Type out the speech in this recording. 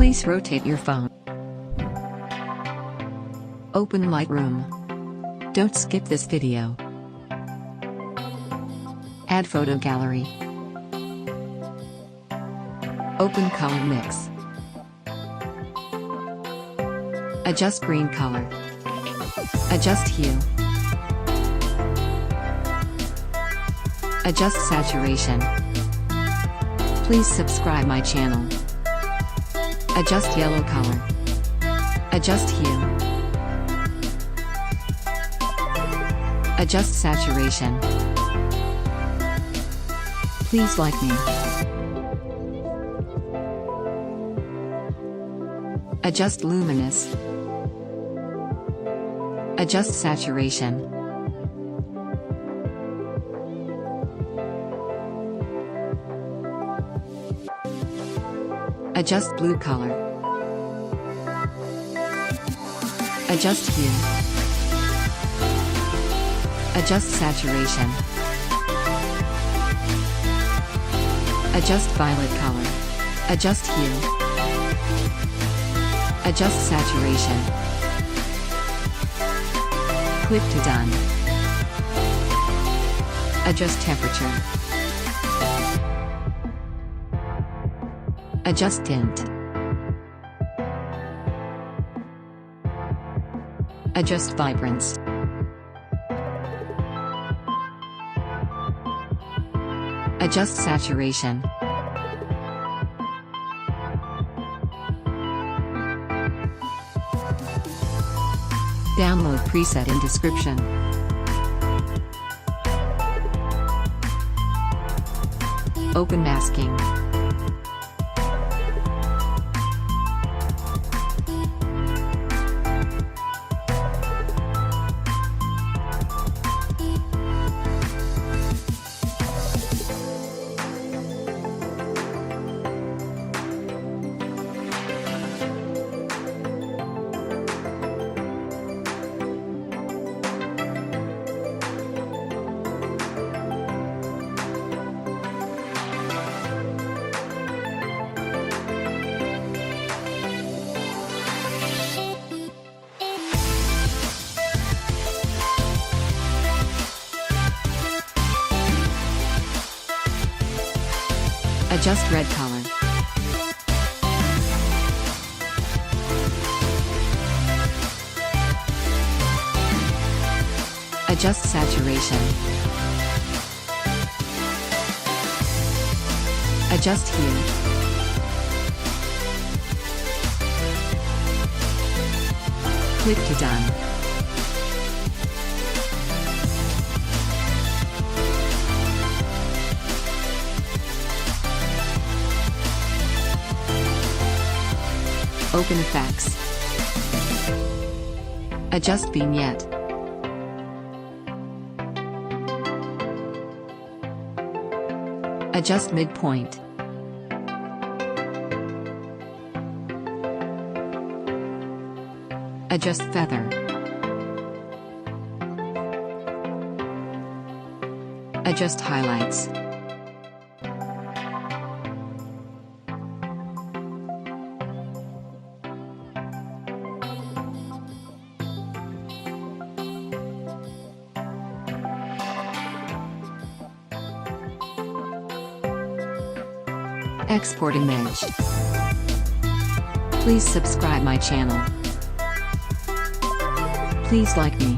Please rotate your phone. Open Lightroom. Don't skip this video. Add photo gallery. Open color mix. Adjust green color. Adjust hue. Adjust saturation. Please subscribe my channel. Adjust yellow color. Adjust hue. Adjust saturation. Please like me. Adjust luminous. Adjust saturation. Adjust blue color. Adjust hue. Adjust saturation. Adjust violet color. Adjust hue. Adjust saturation. Click to done. Adjust temperature. Adjust tint. Adjust vibrance. Adjust saturation. Download preset in description. Open masking. Adjust red color. Adjust saturation. Adjust hue. Click to done. Open effects. Adjust vignette. Adjust midpoint. Adjust feather. Adjust highlights. Export image. Please subscribe my channel. Please like me.